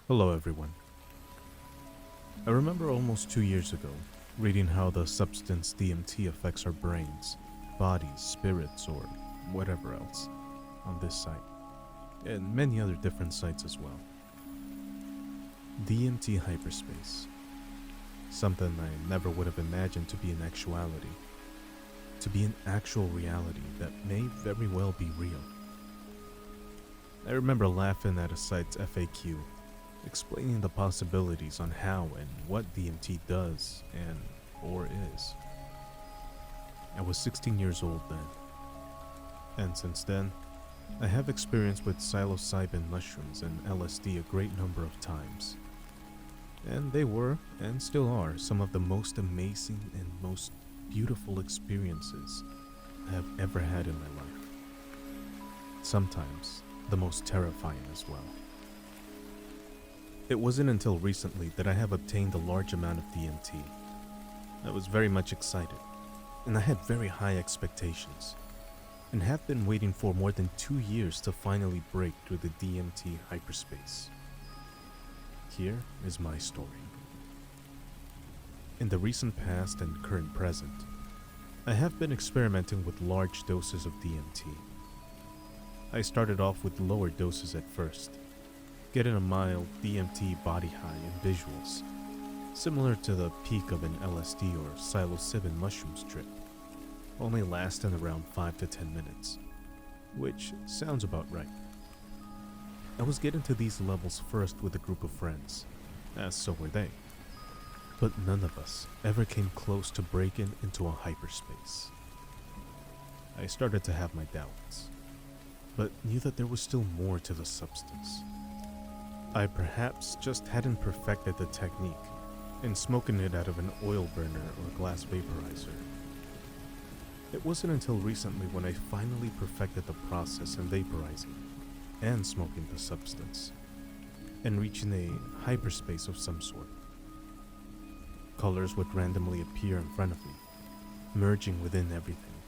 Hello everyone. I remember almost 2 years ago reading how the substance DMT affects our brains, bodies, spirits, or whatever else on this site, and many other different sites as well. DMT Hyperspace. Something I never would have imagined to be an actuality. To be an actual reality that may very well be real. I remember laughing at a site's FAQ explaining the possibilities on how and what DMT does and or is. I was 16 years old then, and since then, I have experience with psilocybin mushrooms and LSD a great number of times. And they were, and still are, some of the most amazing and most beautiful experiences I have ever had in my life. Sometimes the most terrifying as well. It wasn't until recently that I have obtained a large amount of DMT. I was very much excited, and I had very high expectations, and have been waiting for more than 2 years to finally break through the DMT hyperspace. Here is my story. In the recent past and current present, I have been experimenting with large doses of DMT. I started off with lower doses at first, getting a mild DMT body high and visuals, similar to the peak of an LSD or psilocybin mushrooms trip, only lasting around 5 to 10 minutes, which sounds about right. I was getting to these levels first with a group of friends, as so were they, but none of us ever came close to breaking into a hyperspace. I started to have my doubts, but knew that there was still more to the substance. I perhaps just hadn't perfected the technique in smoking it out of an oil burner or glass vaporizer. It wasn't until recently when I finally perfected the process in vaporizing and smoking the substance, and reaching a hyperspace of some sort. Colors would randomly appear in front of me, merging within everything,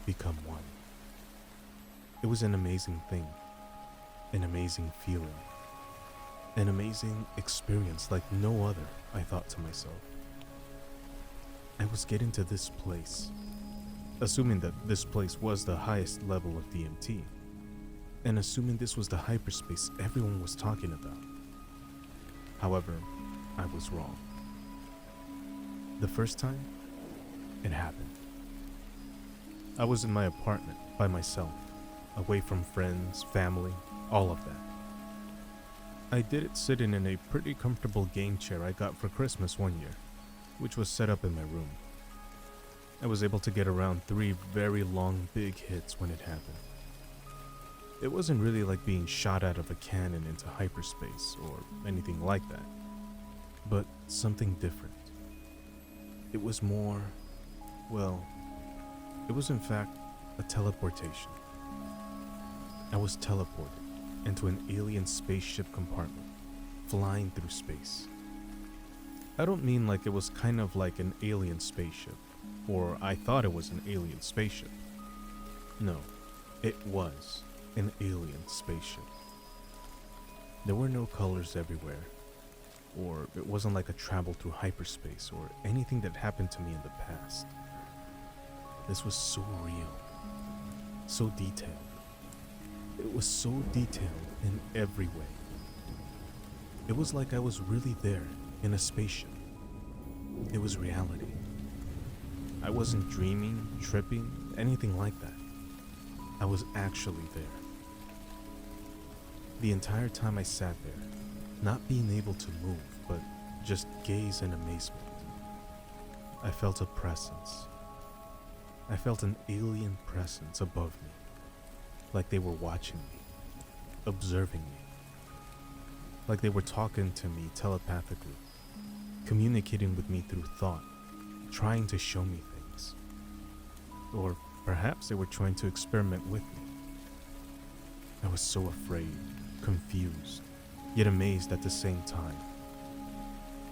become one. It was an amazing thing, an amazing feeling. An amazing experience like no other, I thought to myself. I was getting to this place, assuming that this place was the highest level of DMT, and assuming this was the hyperspace everyone was talking about. However, I was wrong. The first time, it happened. I was in my apartment by myself, away from friends, family, all of that. I did it sitting in a pretty comfortable game chair I got for Christmas one year, which was set up in my room. I was able to get around 3 very long big hits when it happened. It wasn't really like being shot out of a cannon into hyperspace or anything like that, but something different. It was more, well, it was in fact a teleportation. I was teleported into an alien spaceship compartment, flying through space. I don't mean like it was kind of like an alien spaceship, or I thought it was an alien spaceship. No, it was an alien spaceship. There were no colors everywhere, or it wasn't like a travel through hyperspace or anything that happened to me in the past. This was so real, so detailed. It was so detailed in every way. It was like I was really there in a spaceship. It was reality. I wasn't dreaming, tripping, anything like that. I was actually there. The entire time I sat there, not being able to move, but just gaze in amazement. I felt a presence. I felt an alien presence above me. Like they were watching me, observing me. Like they were talking to me telepathically, communicating with me through thought, trying to show me things. Or perhaps they were trying to experiment with me. I was so afraid, confused, yet amazed at the same time.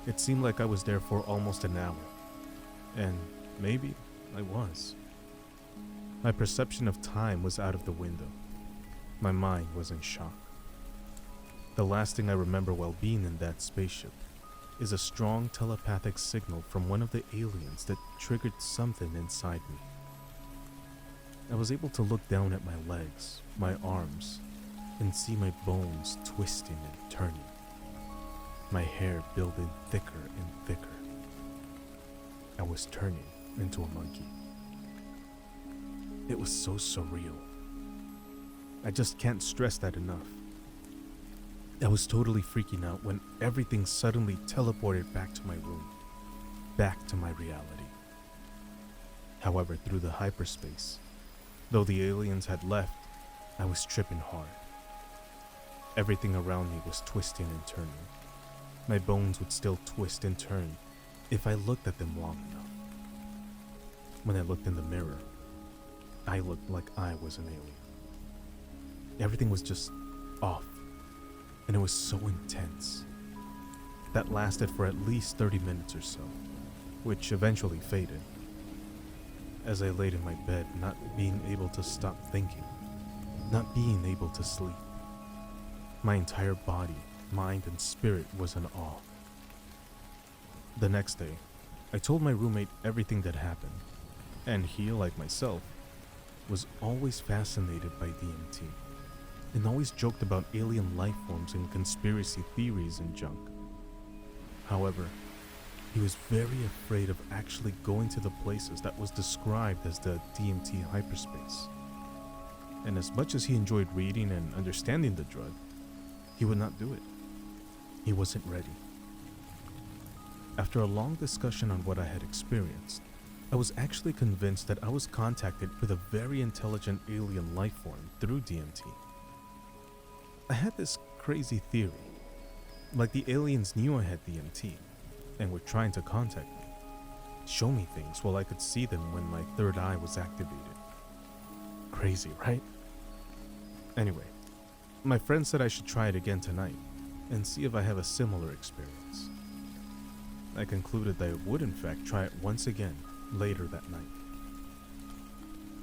It seemed like I was there for almost an hour, and maybe I was. My perception of time was out of the window. My mind was in shock. The last thing I remember while being in that spaceship is a strong telepathic signal from one of the aliens that triggered something inside me. I was able to look down at my legs, my arms, and see my bones twisting and turning, my hair building thicker and thicker. I was turning into a monkey. It was so surreal. I just can't stress that enough. I was totally freaking out when everything suddenly teleported back to my room, back to my reality. However, through the hyperspace, though the aliens had left, I was tripping hard. Everything around me was twisting and turning. My bones would still twist and turn if I looked at them long enough. When I looked in the mirror, I looked like I was an alien. Everything was just off, and it was so intense. That lasted for at least 30 minutes or so, which eventually faded. As I laid in my bed, not being able to stop thinking, not being able to sleep. My entire body, mind, and spirit was in awe. The next day, I told my roommate everything that happened, and he, like myself, was always fascinated by DMT, and always joked about alien life forms and conspiracy theories and junk. However, he was very afraid of actually going to the places that was described as the DMT hyperspace. And as much as he enjoyed reading and understanding the drug, he would not do it. He wasn't ready. After a long discussion on what I had experienced, I was actually convinced that I was contacted with a very intelligent alien life form through DMT. I had this crazy theory, like the aliens knew I had DMT and were trying to contact me, show me things while I could see them when my third eye was activated. Crazy, right? Anyway, my friend said I should try it again tonight and see if I have a similar experience. I concluded that I would in fact try it once again later that night.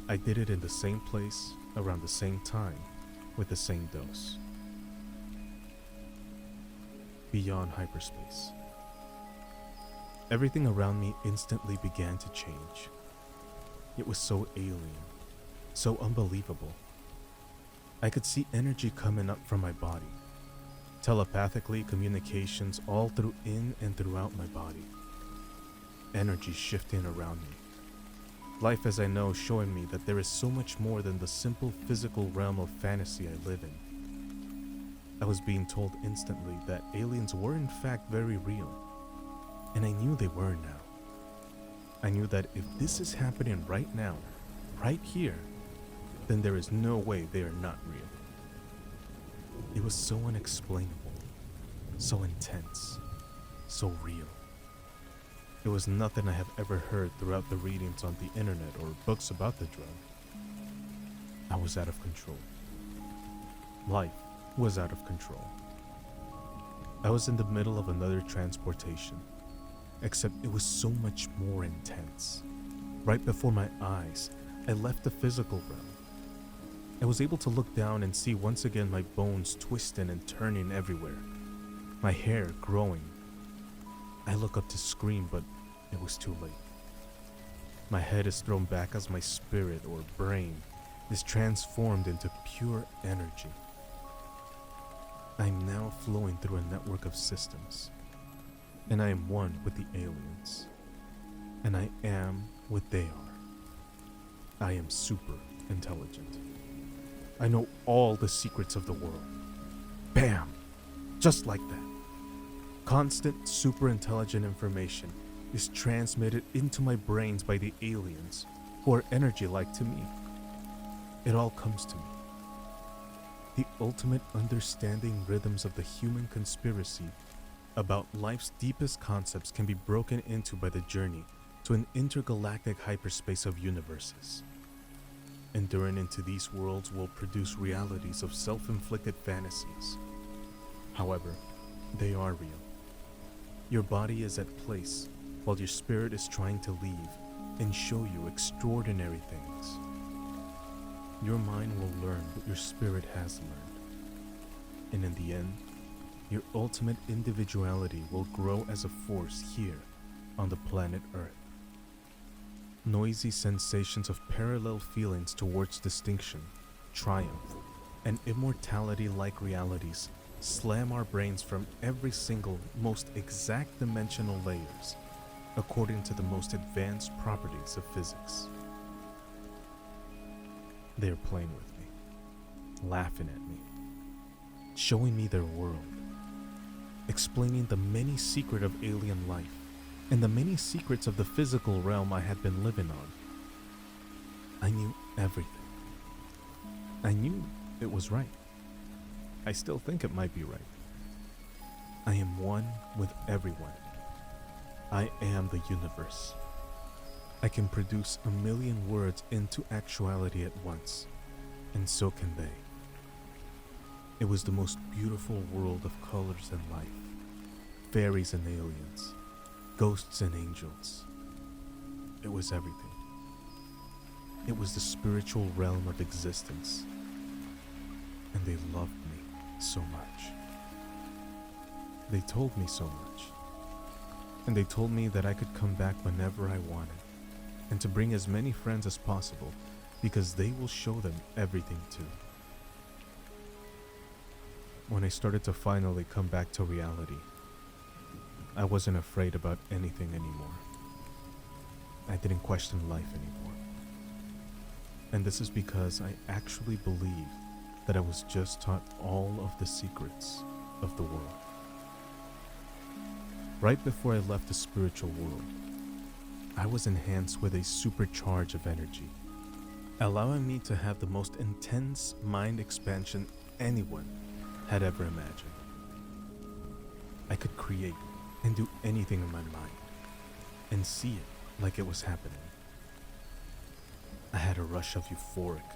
I did it in the same place, around the same time, with the same dose. Beyond hyperspace. Everything around me instantly began to change. It was so alien, so unbelievable. I could see energy coming up from my body, telepathically communications all through in and throughout my body. Energy shifting around me. Life as I know showing me that there is so much more than the simple physical realm of fantasy I live in. I was being told instantly that aliens were in fact very real, and I knew they were now. I knew that if this is happening right now, right here, then there is no way they are not real. It was so unexplainable, so intense, so real. It was nothing I have ever heard throughout the readings on the internet or books about the drug. I was out of control. Life was out of control. I was in the middle of another transportation, except it was so much more intense. Right before my eyes, I left the physical realm. I was able to look down and see once again my bones twisting and turning everywhere, my hair growing. I look up to scream, but it was too late. My head is thrown back as my spirit or brain is transformed into pure energy. I am now flowing through a network of systems, and I am one with the aliens, and I am what they are. I am super intelligent. I know all the secrets of the world. Bam! Just like that. Constant super intelligent information is transmitted into my brains by the aliens, who are energy-like to me. It all comes to me. The ultimate understanding rhythms of the human conspiracy about life's deepest concepts can be broken into by the journey to an intergalactic hyperspace of universes. Enduring into these worlds will produce realities of self-inflicted fantasies. However, they are real. Your body is at place while your spirit is trying to leave and show you extraordinary things. Your mind will learn what your spirit has learned. And in the end, your ultimate individuality will grow as a force here on the planet Earth. Noisy sensations of parallel feelings towards distinction, triumph, and immortality-like realities slam our brains from every single, most exact dimensional layers, according to the most advanced properties of physics. They are playing with me, laughing at me, showing me their world, explaining the many secrets of alien life and the many secrets of the physical realm I had been living on. I knew everything. I knew it was right. I still think it might be right. I am one with everyone. I am the universe. I can produce 1,000,000 words into actuality at once, and so can they. It was the most beautiful world of colors and life, fairies and aliens, ghosts and angels. It was everything. It was the spiritual realm of existence, and they loved me so much. They told me so much, and they told me that I could come back whenever I wanted, and to bring as many friends as possible, because they will show them everything too. When I started to finally come back to reality, I wasn't afraid about anything anymore. I didn't question life anymore. And this is because I actually believed that I was just taught all of the secrets of the world. Right before I left the spiritual world, I was enhanced with a supercharge of energy, allowing me to have the most intense mind expansion anyone had ever imagined. I could create and do anything in my mind and see it like it was happening. I had a rush of euphoric,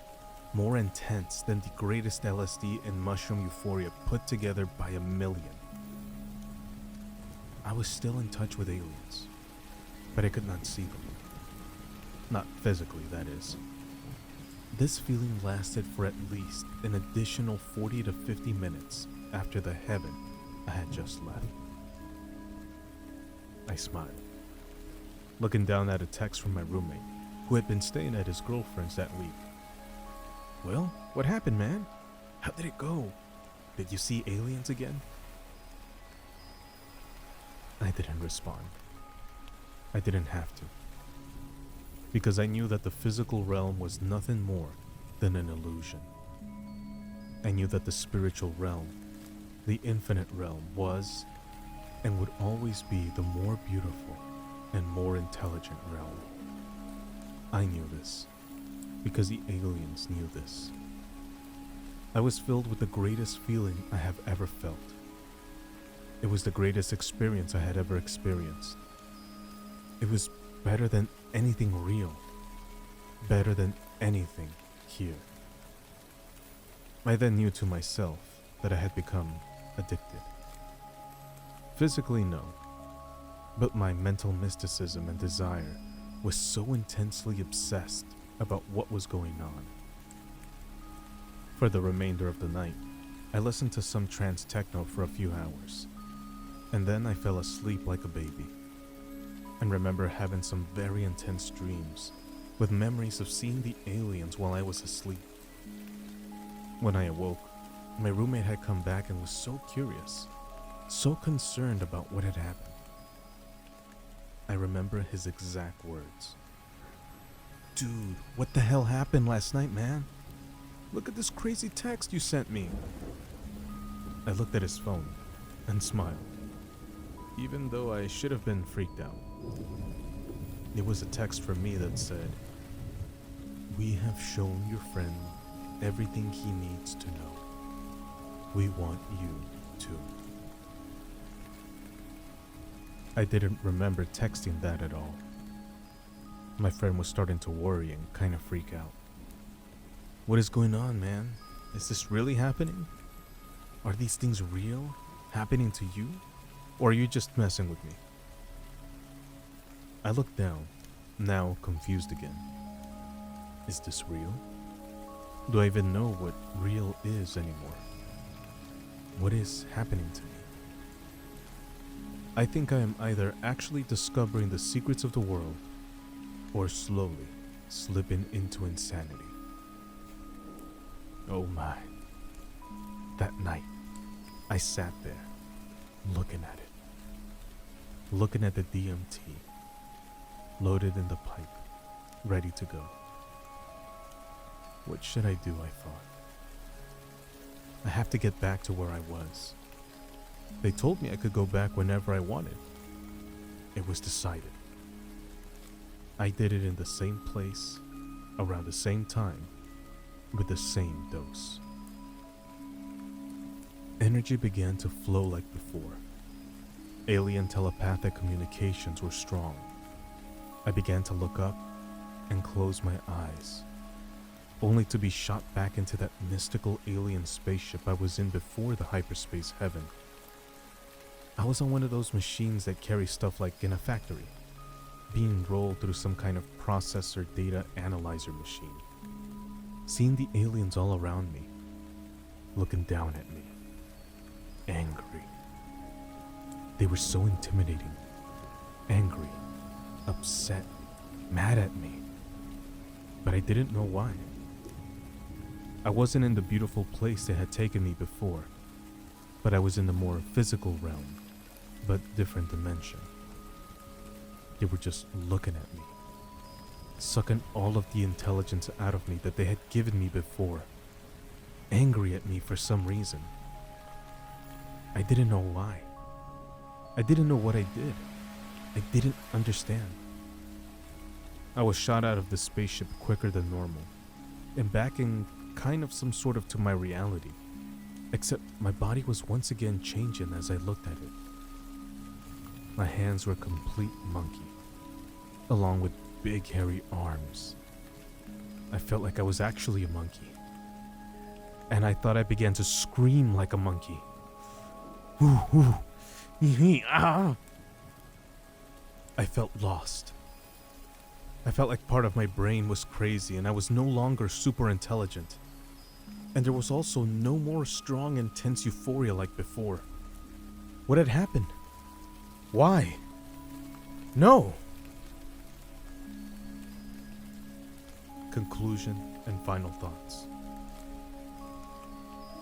more intense than the greatest LSD and mushroom euphoria put together by 1,000,000. I was still in touch with aliens, but I could not see them. Not physically, that is. This feeling lasted for at least an additional 40 to 50 minutes after the heaven I had just left. I smiled, looking down at a text from my roommate, who had been staying at his girlfriend's that week. "Well, what happened, man? How did it go? Did you see aliens again?" I didn't respond. I didn't have to, because I knew that the physical realm was nothing more than an illusion. I knew that the spiritual realm, the infinite realm, was and would always be the more beautiful and more intelligent realm. I knew this because the aliens knew this. I was filled with the greatest feeling I have ever felt. It was the greatest experience I had ever experienced. It was better than anything real, better than anything here. I then knew to myself that I had become addicted. Physically, no, but my mental mysticism and desire was so intensely obsessed about what was going on. For the remainder of the night, I listened to some trance techno for a few hours, and then I fell asleep like a baby, and remember having some very intense dreams with memories of seeing the aliens while I was asleep. When I awoke, my roommate had come back and was so curious, so concerned about what had happened. I remember his exact words. "Dude, what the hell happened last night, man? Look at this crazy text you sent me." I looked at his phone and smiled, even though I should have been freaked out. It was a text from me that said, "We have shown your friend everything he needs to know. We want you to." I didn't remember texting that at all. My friend was starting to worry and kind of freak out. "What is going on, man? Is this really happening? Are these things real, happening to you? Or are you just messing with me?" I looked down, now confused again. Is this real? Do I even know what real is anymore? What is happening to me? I think I am either actually discovering the secrets of the world or slowly slipping into insanity. Oh my. That night, I sat there, looking at it. Looking at the DMT, loaded in the pipe, ready to go. What should I do, I thought. I have to get back to where I was. They told me I could go back whenever I wanted. It was decided. I did it in the same place, around the same time, with the same dose. Energy began to flow like before. Alien telepathic communications were strong. I began to look up and close my eyes, only to be shot back into that mystical alien spaceship I was in before the hyperspace heaven. I was on one of those machines that carry stuff like in a factory, being rolled through some kind of processor data analyzer machine. Seeing the aliens all around me, looking down at me, angry. They were so intimidating, angry, upset, mad at me, but I didn't know why. I wasn't in the beautiful place they had taken me before, but I was in the more physical realm, but different dimension. They were just looking at me, sucking all of the intelligence out of me that they had given me before, angry at me for some reason. I didn't know why. I didn't know what I did. I didn't understand. I was shot out of the spaceship quicker than normal, and back in kind of some sort of to my reality, except my body was once again changing as I looked at it. My hands were a complete monkey, along with big hairy arms. I felt like I was actually a monkey, and I thought I began to scream like a monkey. Ooh, ooh, ah. I felt lost. I felt like part of my brain was crazy and I was no longer super intelligent. And there was also no more strong, intense euphoria like before. What had happened? Why? No! Conclusion and final thoughts.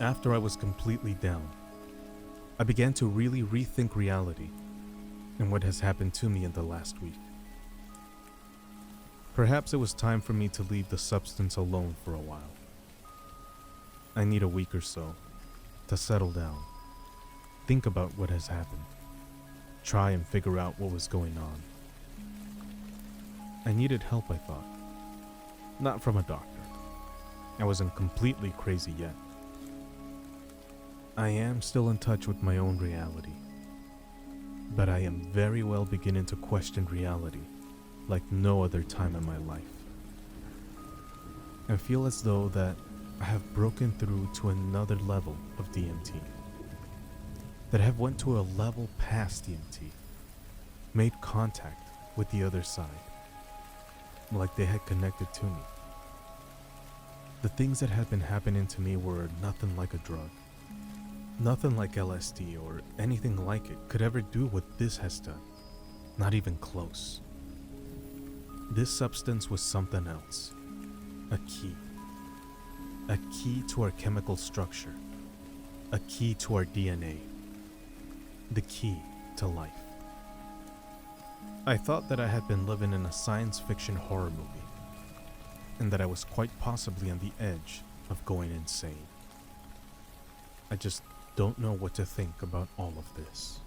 After I was completely down, I began to really rethink reality and what has happened to me in the last week. Perhaps it was time for me to leave the substance alone for a while. I need a week or so to settle down, think about what has happened, try and figure out what was going on. I needed help, I thought. Not from a doctor. I wasn't completely crazy yet. I am still in touch with my own reality, but I am very well beginning to question reality like no other time in my life. I feel as though that I have broken through to another level of DMT, that I have went to a level past DMT, made contact with the other side, like they had connected to me. The things that had been happening to me were nothing like a drug. Nothing like LSD or anything like it could ever do what this has done. Not even close. This substance was something else. A key. A key to our chemical structure. A key to our DNA. The key to life. I thought that I had been living in a science fiction horror movie, and that I was quite possibly on the edge of going insane. I just don't know what to think about all of this.